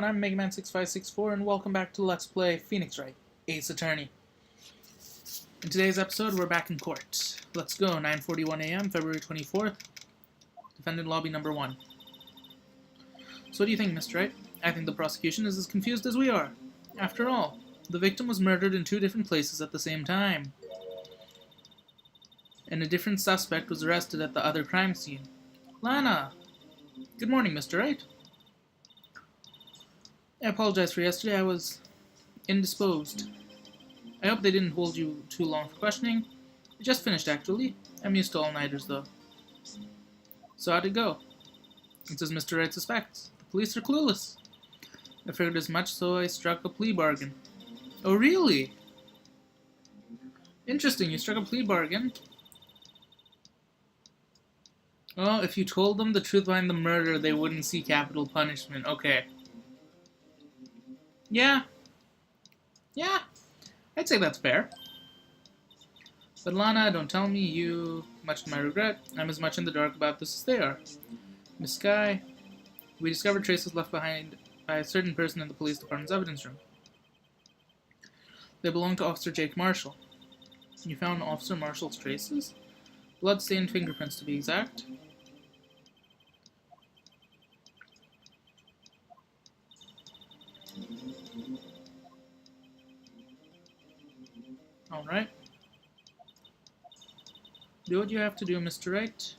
and I'm MegaMan6564, and welcome back to Let's Play Phoenix Wright, Ace Attorney. In today's episode, we're back in court. Let's go, 9:41 a.m., February 24th, defendant lobby number 1. So what do you think, Mr. Wright? I think the prosecution is as confused as we are. After all, the victim was murdered in 2 different places at the same time, and a different suspect was arrested at the other crime scene. Lana! Good morning, Mr. Wright. I apologize for yesterday. I was indisposed. I hope they didn't hold you too long for questioning. I just finished, actually. I'm used to all-nighters, though. So how'd it go? It's as Mr. Wright suspects. The police are clueless. I figured as much, so I struck a plea bargain. Oh, really? Interesting, you struck a plea bargain. Well, if you told them the truth behind the murder, they wouldn't see capital punishment. Okay. Yeah, I'd say that's fair. But Lana, don't tell me you, much to my regret, I'm as much in the dark about this as they are. Miss Skye, we discovered traces left behind by a certain person in the police department's evidence room. They belong to Officer Jake Marshall. You found Officer Marshall's traces? Blood-stained fingerprints, to be exact. Alright. Do what you have to do, Mr. Wright.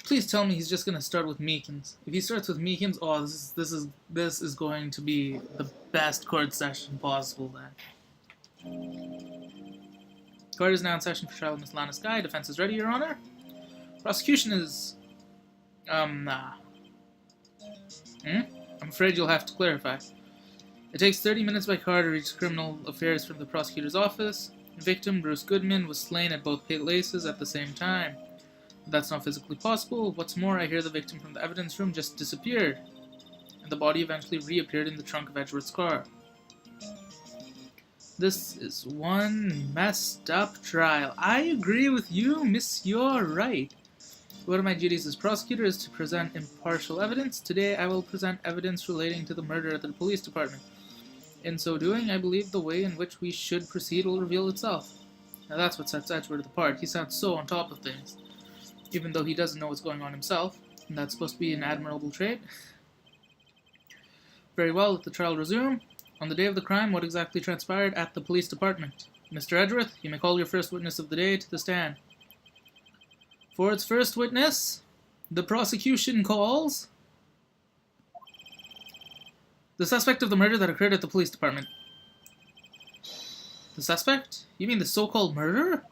Please tell me he's just gonna start with Meekins. If he starts with Meekins, oh, this is going to be the best court session possible then. Court is now in session for trial of Miss Lana Skye. Defense is ready, Your Honor. Prosecution is I'm afraid you'll have to clarify. It takes 30 minutes by car to reach criminal affairs from the prosecutor's office. The victim, Bruce Goodman, was slain at both places at the same time. But that's not physically possible. What's more, I hear the victim from the evidence room just disappeared, and the body eventually reappeared in the trunk of Edgeworth's car. This is one messed up trial. I agree with you, Miss, you're right. One of my duties as prosecutor is to present impartial evidence. Today I will present evidence relating to the murder at the police department. In so doing, I believe the way in which we should proceed will reveal itself. Now that's what sets Edgeworth apart. He sounds so on top of things, even though he doesn't know what's going on himself, and that's supposed to be an admirable trait. Very well, let the trial resume. On the day of the crime, what exactly transpired at the police department? Mr. Edgeworth, you may call your first witness of the day to the stand. For its first witness, the prosecution calls the suspect of the murder that occurred at the police department. The suspect? You mean the so-called murderer?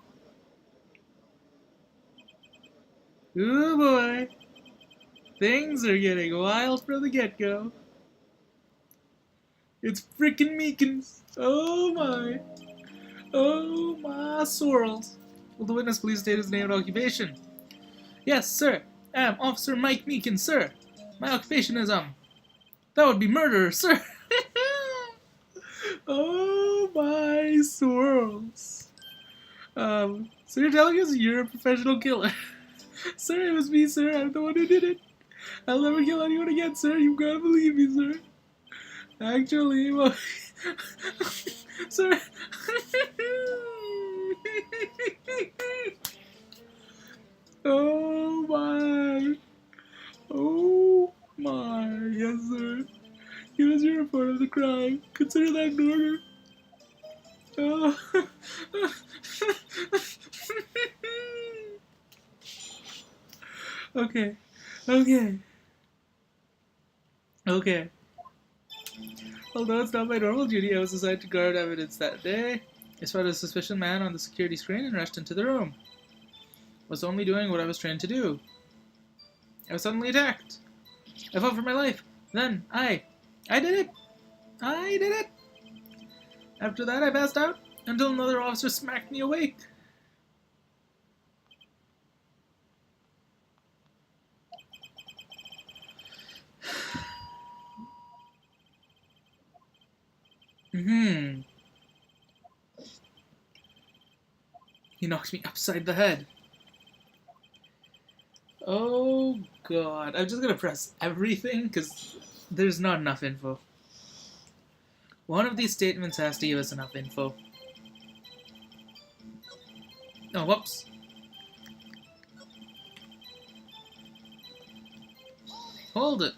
Oh boy. Things are getting wild from the get-go. It's frickin' Meekins. Oh my. Oh my swirls. Will the witness please state his name and occupation? Yes, sir. I am Officer Mike Meekins, sir. My occupation is, that would be murderer, sir. Oh my swirls. So you're telling us you're a professional killer? Sir, it was me, sir. I'm the one who did it. I'll never kill anyone again, sir. You've got to believe me, sir. Actually, well, sir. Oh my. Oh my. Yes, sir. Give us your report of the crime. Consider that murder. Oh. Okay. Although it's not my normal duty, I was assigned to guard evidence that day. I spotted a suspicious man on the security screen and rushed into the room. I was only doing what I was trained to do. I was suddenly attacked. I fought for my life. Then, I did it! I did it! After that, I passed out until another officer smacked me awake. He knocked me upside the head. Oh god. I'm just gonna press everything because there's not enough info. One of these statements has to give us enough info. Oh, whoops. Hold it.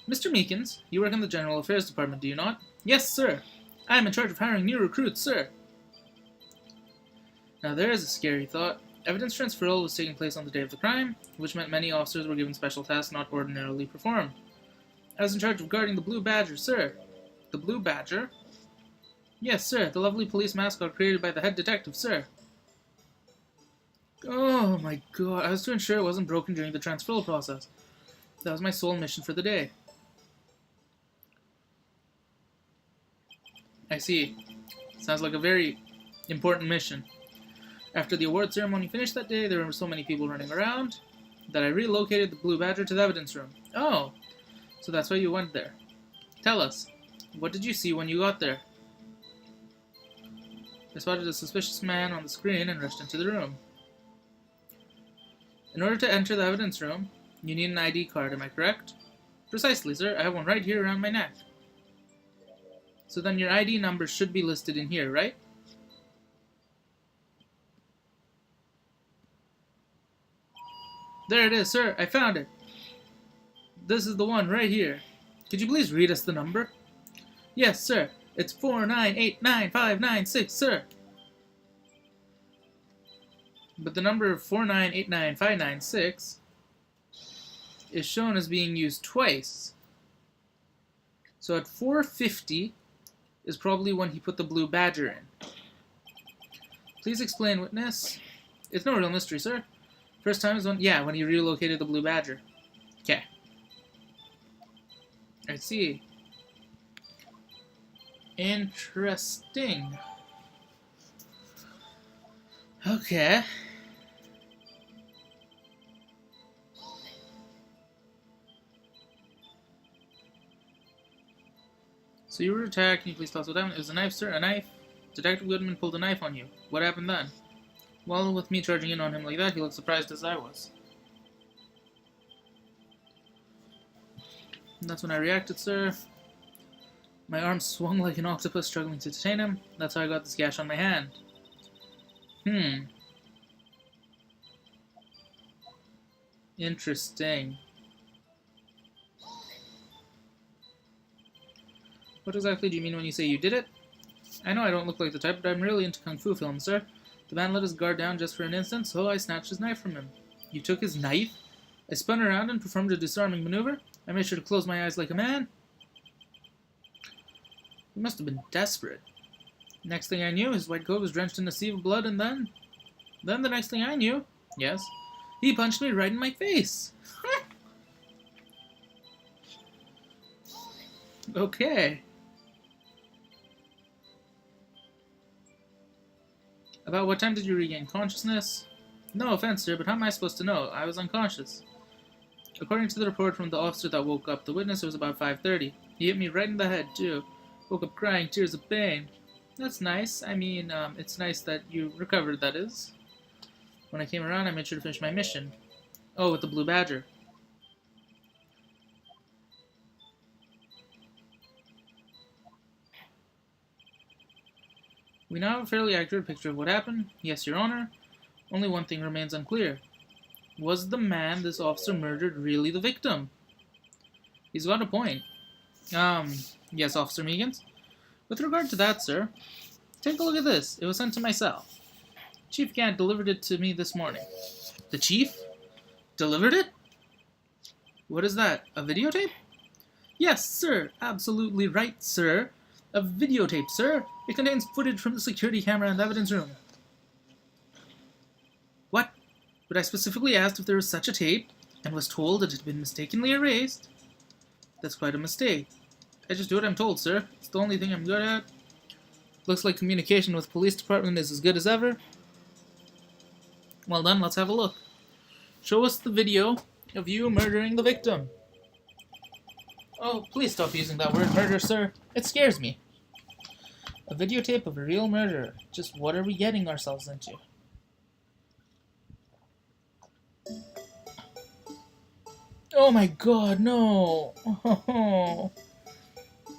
Mr. Meekins, you work in the General Affairs Department, do you not? Yes, sir. I am in charge of hiring new recruits, sir. Now there is a scary thought. Evidence transferal was taking place on the day of the crime, which meant many officers were given special tasks not ordinarily performed. I was in charge of guarding the Blue Badger, sir. The Blue Badger? Yes, sir, the lovely police mascot created by the head detective, sir. Oh my god, I was to ensure it wasn't broken during the transferal process. That was my sole mission for the day. I see. Sounds like a very important mission. After the award ceremony finished that day, there were so many people running around that I relocated the Blue Badger to the evidence room. Oh, so that's why you went there. Tell us, what did you see when you got there? I spotted a suspicious man on the screen and rushed into the room. In order to enter the evidence room, you need an ID card, am I correct? Precisely, sir. I have one right here around my neck. So then your ID number should be listed in here, right? There it is, sir. I found it. This is the one right here. Could you please read us the number? Yes, sir. It's 4989596, sir. But the number 4989596 is shown as being used twice. So at 450 is probably when he put the Blue Badger in. Please explain, witness. It's no real mystery, sir. First time is when he relocated the Blue Badger. Okay. I see. Interesting. Okay. So you were attacked, can you please tell us what happened? It was a knife, sir, a knife. Detective Goodman pulled a knife on you. What happened then? Well, with me charging in on him like that, he looked surprised as I was. And that's when I reacted, sir. My arm swung like an octopus struggling to detain him. That's how I got this gash on my hand. Interesting. What exactly do you mean when you say you did it? I know I don't look like the type, but I'm really into kung fu films, sir. The man let his guard down just for an instant, so I snatched his knife from him. You took his knife? I spun around and performed a disarming maneuver. I made sure to close my eyes like a man. He must have been desperate. Next thing I knew, his white coat was drenched in a sea of blood, and then the next thing I knew, yes, he punched me right in my face. Okay. About what time did you regain consciousness? No offense, sir, but how am I supposed to know? I was unconscious. According to the report from the officer that woke up the witness, it was about 5:30. He hit me right in the head, too. Woke up crying tears of pain. That's nice. I mean, it's nice that you recovered, that is. When I came around, I made sure to finish my mission. Oh, with the Blue Badger. We now have a fairly accurate picture of what happened. Yes, Your Honor. Only one thing remains unclear. Was the man this officer murdered really the victim? He's got a point. Yes, Officer Meekins. With regard to that, sir, take a look at this. It was sent to my cell. Chief Gant delivered it to me this morning. The Chief? Delivered it? What is that? A videotape? Yes, sir. Absolutely right, sir. A videotape, sir. It contains footage from the security camera in the evidence room. What? But I specifically asked if there was such a tape, and was told it had been mistakenly erased. That's quite a mistake. I just do what I'm told, sir. It's the only thing I'm good at. Looks like communication with the police department is as good as ever. Well done, let's have a look. Show us the video of you murdering the victim. Oh, please stop using that word murder, sir. It scares me. A videotape of a real murderer. Just what are we getting ourselves into? Oh my god, no! Oh,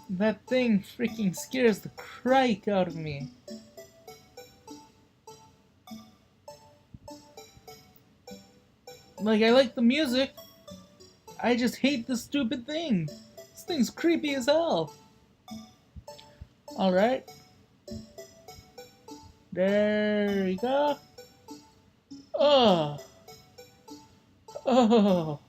that thing freaking scares the crike out of me. Like, I like the music, I just hate the stupid thing. This thing's creepy as hell. Alright. There you go. Oh. Oh.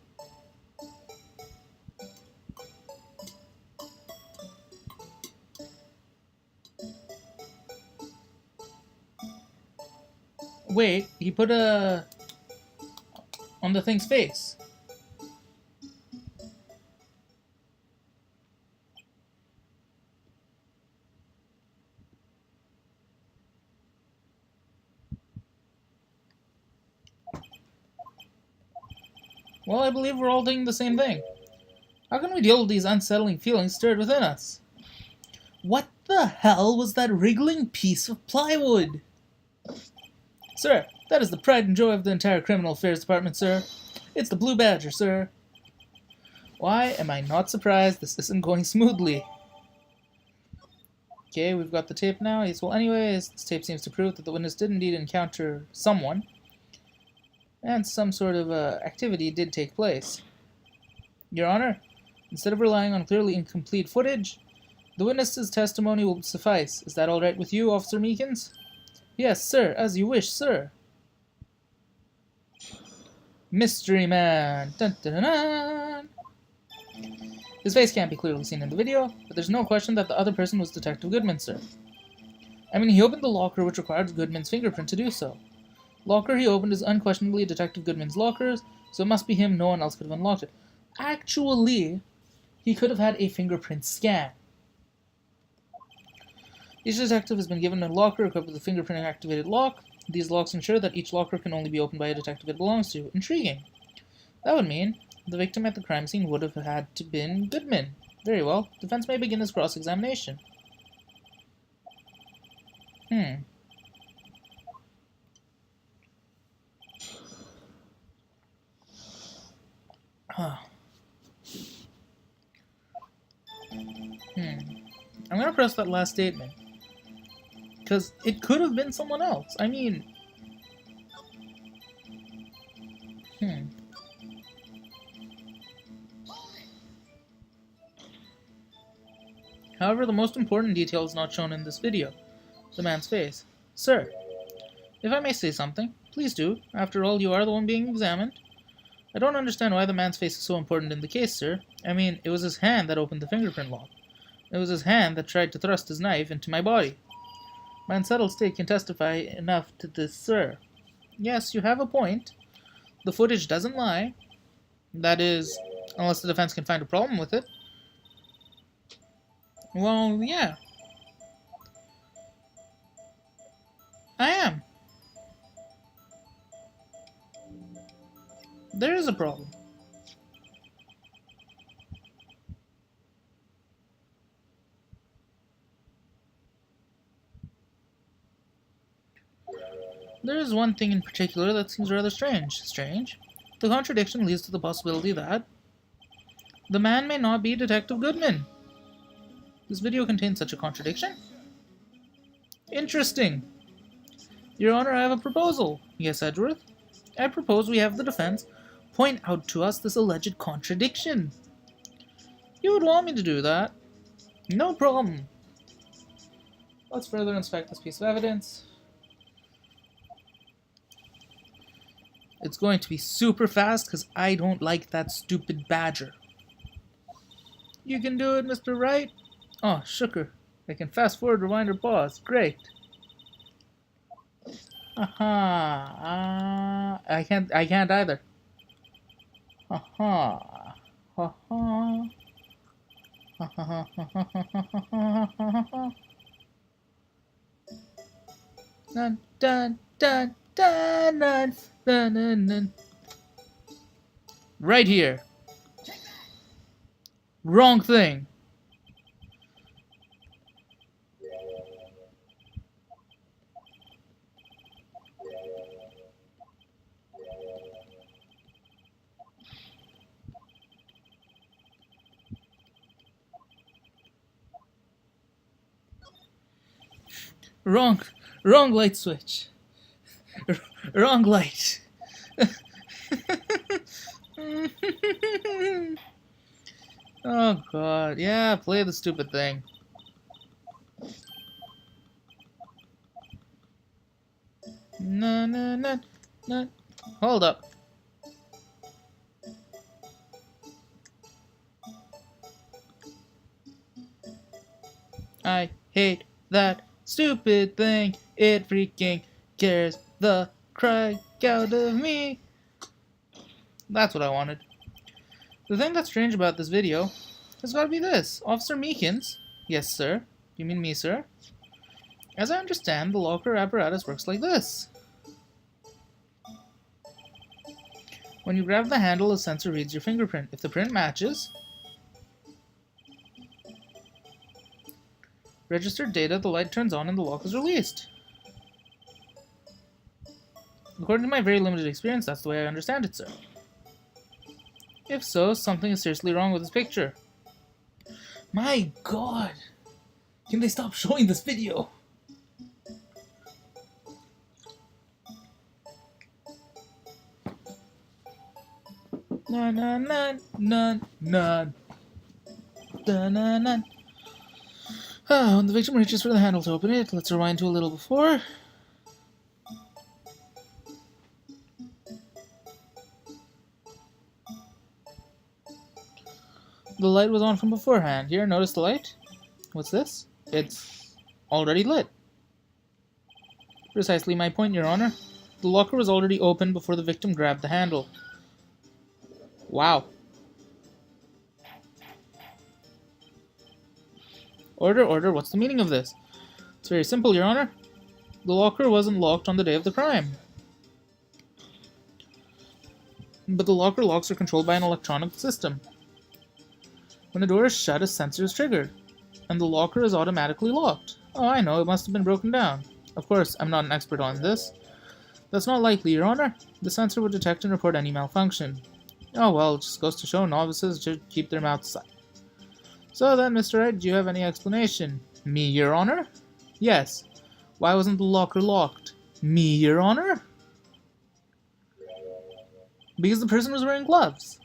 Wait, he put a... on the thing's face. Well, I believe we're all thinking the same thing. How can we deal with these unsettling feelings stirred within us? What the hell was that wriggling piece of plywood? Sir, that is the pride and joy of the entire Criminal Affairs Department, sir. It's the Blue Badger, sir. Why am I not surprised this isn't going smoothly? Okay, we've got the tape now. Yes, well, anyways, this tape seems to prove that the witness did indeed encounter someone, and some sort of activity did take place. Your Honor, instead of relying on clearly incomplete footage, the witness's testimony will suffice. Is that all right with you, Officer Meekins? Yes, sir, as you wish, sir. Mystery Man. Dun, dun, dun, dun. His face can't be clearly seen in the video, but there's no question that the other person was Detective Goodman, sir. I mean, he opened the locker which required Goodman's fingerprint to do so. Locker he opened is unquestionably Detective Goodman's lockers, so it must be him. No one else could have unlocked it. Actually, he could have had a fingerprint scan. Each detective has been given a locker equipped with a fingerprint-activated lock. These locks ensure that each locker can only be opened by a detective it belongs to. Intriguing. That would mean the victim at the crime scene would have had to been Goodman. Very well. Defense may begin its cross-examination. I'm gonna press that last statement. Because it could have been someone else. I mean... However, the most important detail is not shown in this video. The man's face. Sir, if I may say something, please do. After all, you are the one being examined. I don't understand why the man's face is so important in the case, sir. I mean, it was his hand that opened the fingerprint lock. It was his hand that tried to thrust his knife into my body. My unsettled state can testify enough to this, sir. Yes, you have a point. The footage doesn't lie. That is, unless the defense can find a problem with it. Well, yeah. I am. There is a problem. There is one thing in particular that seems rather strange. Strange? The contradiction leads to the possibility that the man may not be Detective Goodman. This video contains such a contradiction? Interesting. Your Honor, I have a proposal. Yes, Edgeworth? I propose we have the defense point out to us this alleged contradiction. You would want me to do that? No problem. Let's further inspect this piece of evidence. It's going to be super fast because I don't like that stupid badger. You can do it, Mr. Wright. Oh, sugar. I can fast forward, rewind, or pause. Great. Aha. I can't either. Aha. Ha ha. Dun dun dun dun dun dun dun dun. Right here. Wrong thing. Wrong. Wrong light switch. Wrong light. Oh god. Yeah, play the stupid thing. No, no, no, no. Hold up. I hate that stupid thing. It freaking scares the crap out of me. That's what I wanted. The thing that's strange about this video has got to be this. Officer Meekins. Yes, sir. You mean me, sir? As I understand, the locker apparatus works like this. When you grab the handle, a sensor reads your fingerprint. If the print matches registered data, the light turns on and the lock is released. According to my very limited experience, that's the way I understand it, sir. If so, something is seriously wrong with this picture. My god! Can they stop showing this video? Na na na na na. Da na na. Ah, when the victim reaches for the handle to open it, let's rewind to a little before. The light was on from beforehand. Here, notice the light? What's this? It's already lit. Precisely my point, Your Honor. The locker was already open before the victim grabbed the handle. Wow. Order, order, what's the meaning of this? It's very simple, Your Honor. The locker wasn't locked on the day of the crime. But the locker locks are controlled by an electronic system. When the door is shut, a sensor is triggered, and the locker is automatically locked. Oh, I know, it must have been broken down. Of course, I'm not an expert on this. That's not likely, Your Honor. The sensor would detect and report any malfunction. Oh well, it just goes to show novices should keep their mouths shut. So then, Mr. Wright, do you have any explanation? Me, Your Honor? Yes. Why wasn't the locker locked? Me, Your Honor? Because the person was wearing gloves.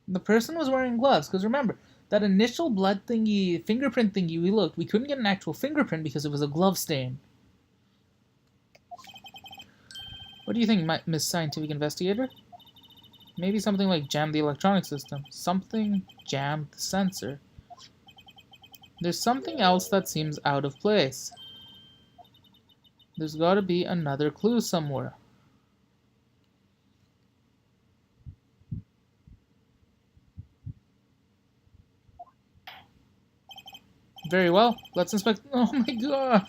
The person was wearing gloves, because remember, that initial blood thingy, fingerprint thingy we couldn't get an actual fingerprint because it was a glove stain. What do you think, Miss Scientific Investigator? Maybe something like jam the electronic system. Something jammed the sensor. There's something else that seems out of place. There's got to be another clue somewhere. Very well. Let's inspect. Oh my god.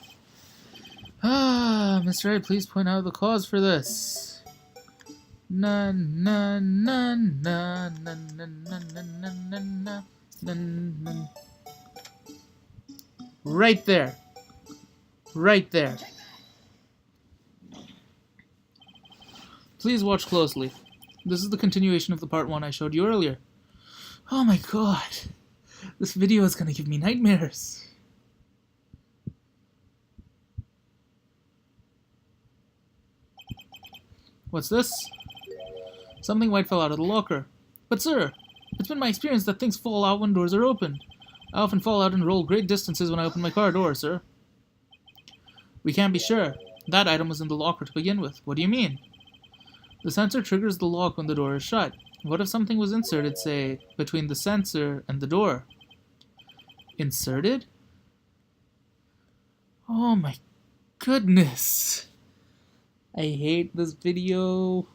Ah, Mr. Wright, please point out the cause for this. Na na na na na na na na na na na na. Right there. Right there. Please watch closely. This is the continuation of the part 1 I showed you earlier. Oh my god. This video is gonna give me nightmares. What's this? Something white fell out of the locker. But sir, it's been my experience that things fall out when doors are opened. I often fall out and roll great distances when I open my car door, sir. We can't be sure. That item was in the locker to begin with. What do you mean? The sensor triggers the lock when the door is shut. What if something was inserted, say, between the sensor and the door? Inserted? Oh my goodness. I hate this video.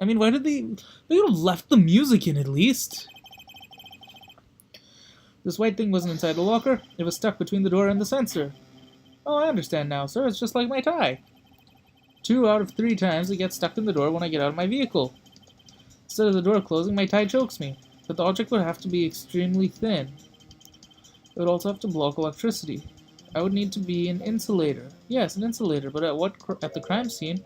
I mean, why did they would have left the music in at least. This white thing wasn't inside the locker. It was stuck between the door and the sensor. Oh, I understand now, sir. It's just like my tie. 2 out of 3 times it gets stuck in the door when I get out of my vehicle. Instead of the door closing, my tie chokes me. But the object would have to be extremely thin. It would also have to block electricity. I would need to be an insulator. Yes, an insulator, but at the crime scene,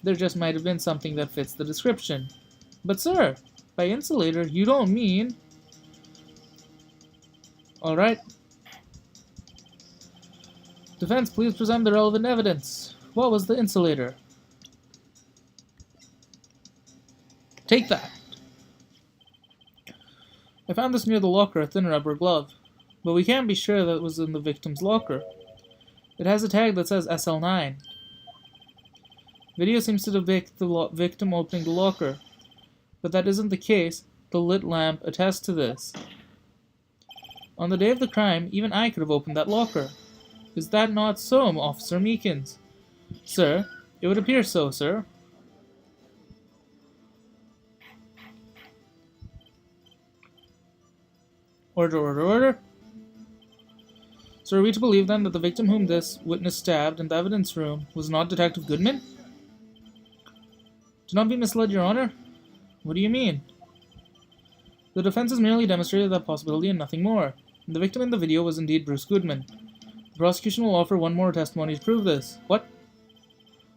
there just might have been something that fits the description. But sir, by insulator, you don't mean... Alright. Defense, please present the relevant evidence. What was the insulator? Take that. I found this near the locker, a thin rubber glove. But we can't be sure that it was in the victim's locker. It has a tag that says SL9. Video seems to depict the victim opening the locker. But that isn't the case. The lit lamp attests to this. On the day of the crime, even I could have opened that locker. Is that not so, Officer Meekins? Sir, it would appear so, sir. Order, order, order. So are we to believe then that the victim whom this witness stabbed in the evidence room was not Detective Goodman? Do not be misled, Your Honor. What do you mean? The defense has merely demonstrated that possibility and nothing more. The victim in the video was indeed Bruce Goodman. The prosecution will offer one more testimony to prove this. What?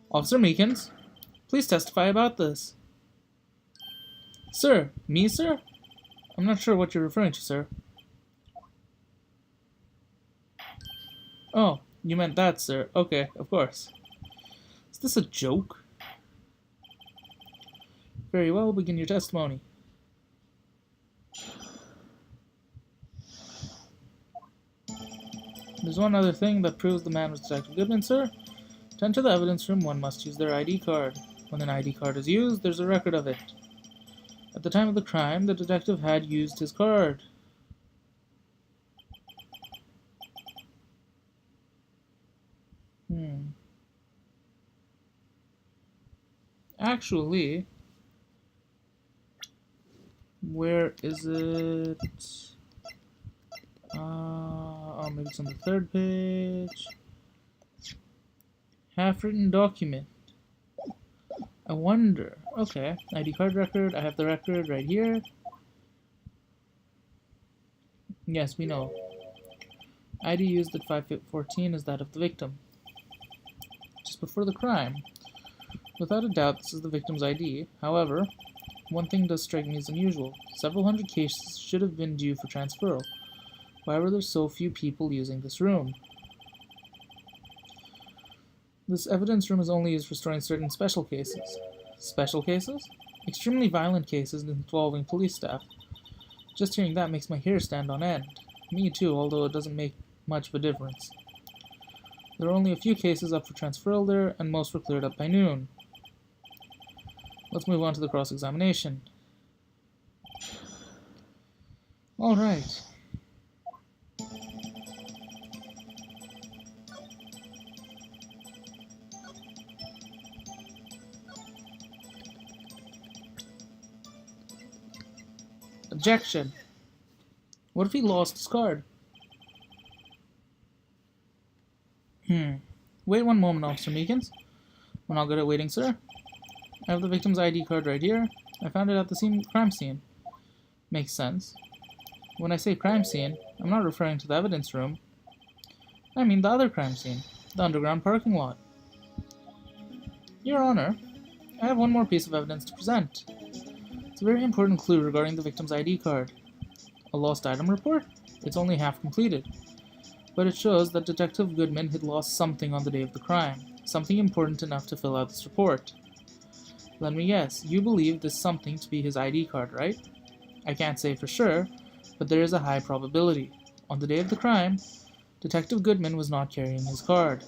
Officer Meekins, please testify about this. Sir? Me, sir? I'm not sure what you're referring to, sir. Oh, you meant that, sir. Okay, of course. Is this a joke? Very well, begin your testimony. There's one other thing that proves the man was Detective Goodman, sir. To enter the evidence room, one must use their ID card. When an ID card is used, there's a record of it. At the time of the crime, the detective had used his card. Actually, where is it? Oh, maybe it's on the third page. Half-written document. I wonder. Okay, ID card record. I have the record right here. Yes, we know. ID used at 5:14 is that of the victim. Just before the crime. Without a doubt, this is the victim's ID. However, one thing does strike me as unusual. Several hundred cases should have been due for transferal. Why were there so few people using this room? This evidence room is only used for storing certain special cases. Special cases? Extremely violent cases involving police staff. Just hearing that makes my hair stand on end. Me too, although it doesn't make much of a difference. There are only a few cases up for transferal there, and most were cleared up by noon. Let's move on to the cross-examination. All right. Objection. What if he lost his card? Wait one moment, Officer Meekins. We're not good at waiting, sir. I have the victim's ID card right here. I found it at the crime scene. Makes sense. When I say crime scene, I'm not referring to the evidence room. I mean the other crime scene, the underground parking lot. Your Honor, I have one more piece of evidence to present. It's a very important clue regarding the victim's ID card. A lost item report? It's only half completed. But it shows that Detective Goodman had lost something on the day of the crime. Something important enough to fill out this report. Let me guess, you believe this something to be his ID card, right? I can't say for sure, but there is a high probability. On the day of the crime, Detective Goodman was not carrying his card.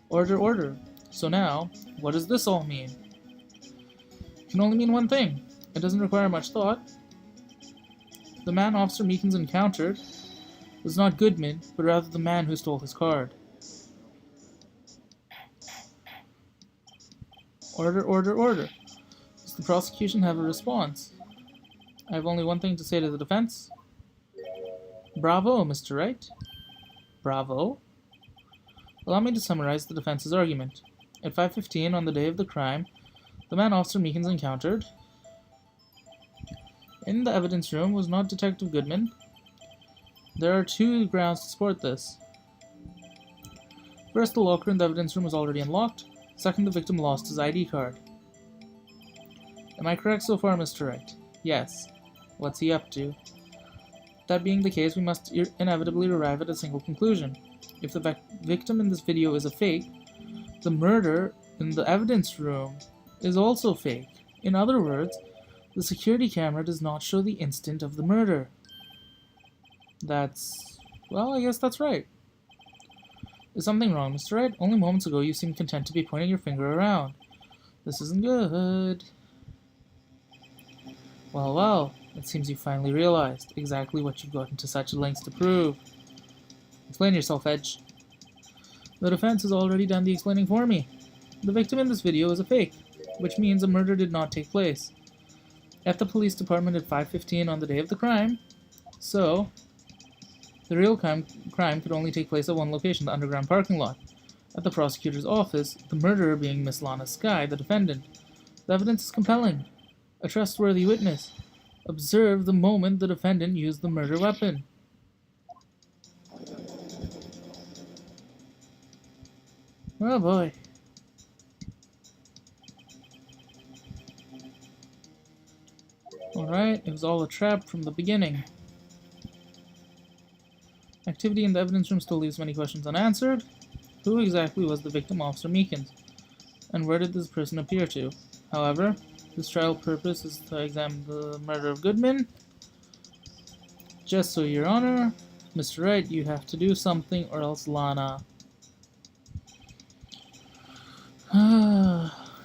Order, order. So now, what does this all mean? It can only mean one thing. It doesn't require much thought. The man Officer Meekins encountered was not Goodman, but rather the man who stole his card. Order, order, order. Does the prosecution have a response? I have only one thing to say to the defense. Bravo, Mr. Wright. Bravo. Allow me to summarize the defense's argument. At 5:15 on the day of the crime, the man Officer Meekins encountered in the evidence room was not Detective Goodman. There are two grounds to support this. First, the locker in the evidence room was already unlocked. Second, the victim lost his ID card. Am I correct so far, Mr. Wright? Yes. What's he up to? That being the case, we must inevitably arrive at a single conclusion. If the victim in this video is a fake, the murder in the evidence room is also fake. In other words, the security camera does not show the instant of the murder. Well, I guess that's right. Is something wrong, Mr. Wright? Only moments ago you seemed content to be pointing your finger around. This isn't good. Well, it seems you finally realized exactly what you've gotten to such lengths to prove. Explain yourself, Edge. The defense has already done the explaining for me. The victim in this video is a fake, which means a murder did not take place at the police department at 5:15 on the day of the crime, so the real crime could only take place at one location, the underground parking lot. At the prosecutor's office, the murderer being Miss Lana Skye, the defendant. The evidence is compelling. A trustworthy witness. Observe the moment the defendant used the murder weapon. Oh boy. Alright, it was all a trap from the beginning. Activity in the evidence room still leaves many questions unanswered. Who exactly was the victim, Officer Meekins? And where did this person appear to? However, this trial purpose is to examine the murder of Goodman. Just so, Your Honor, Mr. Wright, you have to do something or else Lana.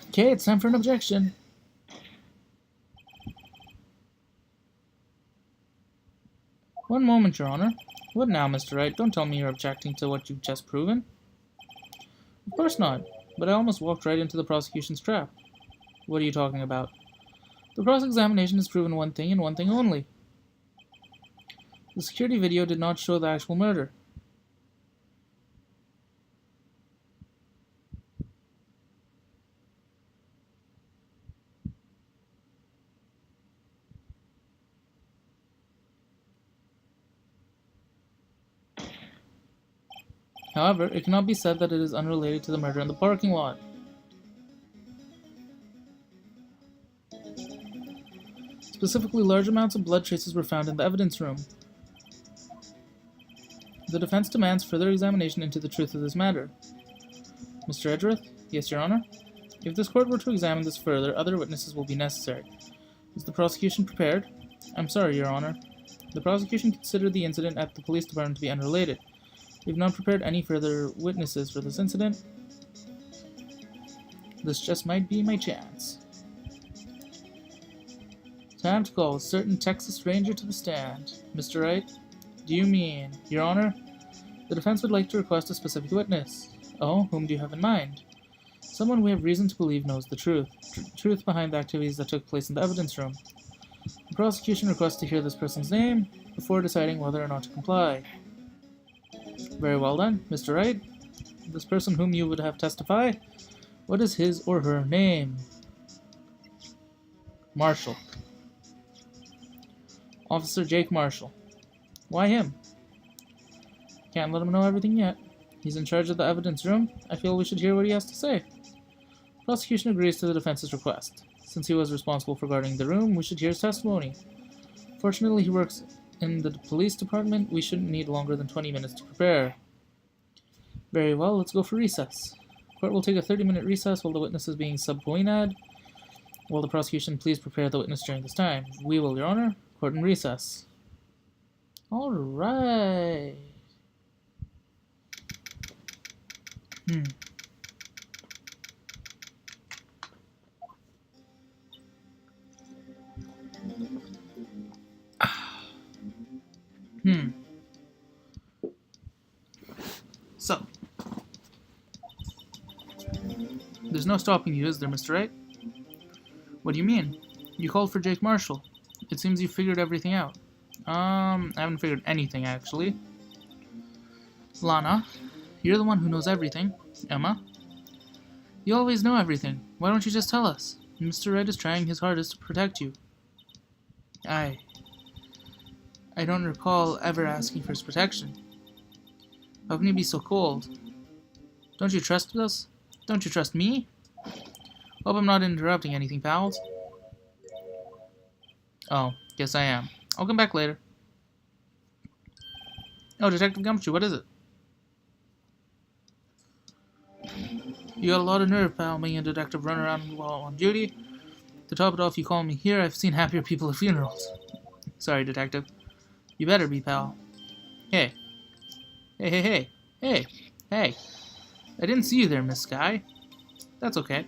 Okay, it's time for an objection. One moment, Your Honor. What now, Mr. Wright? Don't tell me you're objecting to what you've just proven. Of course not, but I almost walked right into the prosecution's trap. What are you talking about? The cross-examination has proven one thing and one thing only. The security video did not show the actual murder. However, it cannot be said that it is unrelated to the murder in the parking lot. Specifically, large amounts of blood traces were found in the evidence room. The defense demands further examination into the truth of this matter. Mr. Edgeworth? Yes, Your Honor? If this court were to examine this further, other witnesses will be necessary. Is the prosecution prepared? I'm sorry, Your Honor. The prosecution considered the incident at the police department to be unrelated. We've not prepared any further witnesses for this incident. This just might be my chance. Time to call a certain Texas Ranger to the stand. Mr. Wright? Do you mean, Your Honor? The defense would like to request a specific witness. Oh, whom do you have in mind? Someone we have reason to believe knows the truth. Truth behind the activities that took place in the evidence room. The prosecution requests to hear this person's name before deciding whether or not to comply. Very well done, Mr. Wright. This person whom you would have testify, what is his or her name? Marshall. Officer Jake Marshall. Why him? Can't let him know everything yet. He's in charge of the evidence room. I feel we should hear what he has to say. Prosecution agrees to the defense's request. Since he was responsible for guarding the room, we should hear his testimony. Fortunately, he works in the police department. We shouldn't need longer than 20 minutes to prepare. Very well, let's go for recess. Court will take a 30-minute recess while the witness is being subpoenaed. Will the prosecution please prepare the witness during this time? We will, Your Honor. Court in recess. All right. Hmm. So, there's no stopping you, is there, Mr. Wright? What do you mean? You called for Jake Marshall. It seems you figured everything out. I haven't figured anything, actually. Lana, you're the one who knows everything. Emma, you always know everything. Why don't you just tell us? Mr. Wright is trying his hardest to protect you. I don't recall ever asking for his protection. How can you be so cold? Don't you trust us? Don't you trust me? Hope I'm not interrupting anything, pals. Oh, guess I am. I'll come back later. Oh, Detective Gumshoe, what is it? You got a lot of nerve, pal, being a detective running around while on duty. To top it off, you call me here. I've seen happier people at funerals. Sorry, Detective. You better be, pal. Hey. Hey, hey, hey. Hey. Hey. I didn't see you there, Miss Sky. That's okay.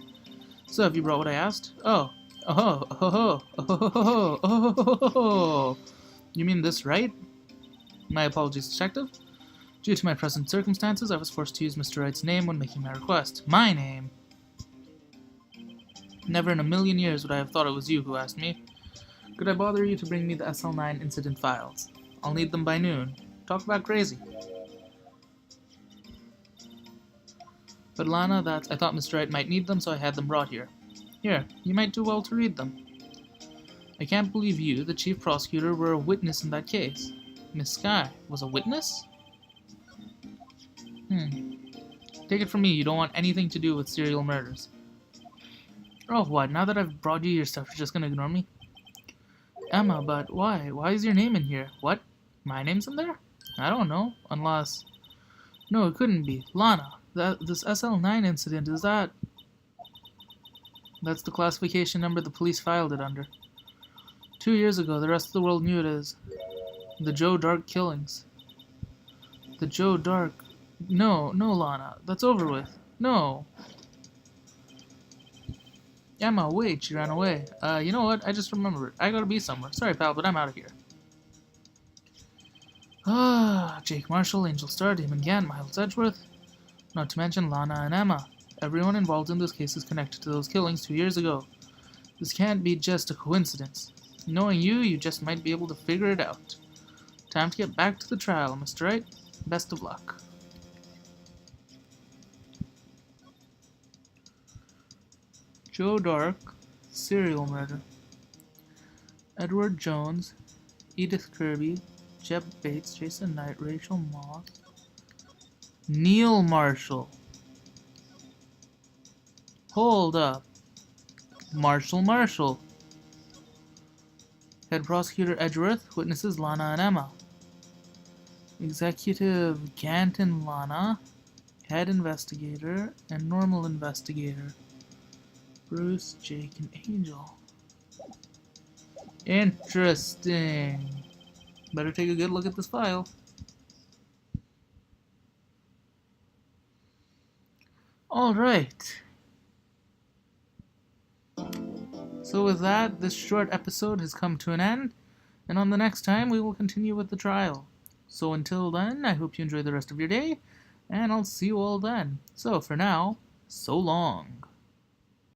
So, have you brought what I asked? Oh. Oh, oh, oh, oh, oh, oh, oh, oh, oh. You mean this, right? My apologies, Detective. Due to my present circumstances, I was forced to use Mr. Wright's name when making my request. My name? Never in a million years would I have thought it was you who asked me. Could I bother you to bring me the SL9 incident files? I'll need them by noon. Talk about crazy. But Lana, I thought Mr. Wright might need them, so I had them brought here. Here, you might do well to read them. I can't believe you, the chief prosecutor, were a witness in that case. Miss Sky was a witness? Take it from me, you don't want anything to do with serial murders. Oh, what? Now that I've brought you your stuff, you're just gonna ignore me? Emma, but why? Why is your name in here? What? My name's in there? I don't know, unless... No, it couldn't be. Lana, this SL9 incident, is that... That's the classification number the police filed it under. 2 years ago, the rest of the world knew it as the Joe Dark killings. The Joe Dark... No, Lana, that's over with. No. Emma, wait, she ran away. You know what? I just remembered. I gotta be somewhere. Sorry, pal, but I'm out of here. Jake Marshall, Angel Star, Damon Gann, Miles Edgeworth. Not to mention Lana and Emma. Everyone involved in this case is connected to those killings 2 years ago. This can't be just a coincidence. Knowing you just might be able to figure it out. Time to get back to the trial, Mr. Wright. Best of luck. Joe Dark, serial murder. Edward Jones, Edith Kirby, Jeb Bates, Jason Knight, Rachel Moss, Neil Marshall. Hold up. Marshall. Head Prosecutor Edgeworth, witnesses Lana and Emma. Executive Gant and Lana, Head Investigator, and Normal Investigator. Bruce, Jake, and Angel. Interesting. Better take a good look at this file. Alright. So with that, this short episode has come to an end, and on the next time we will continue with the trial. So until then, I hope you enjoy the rest of your day, and I'll see you all then. So for now, so long.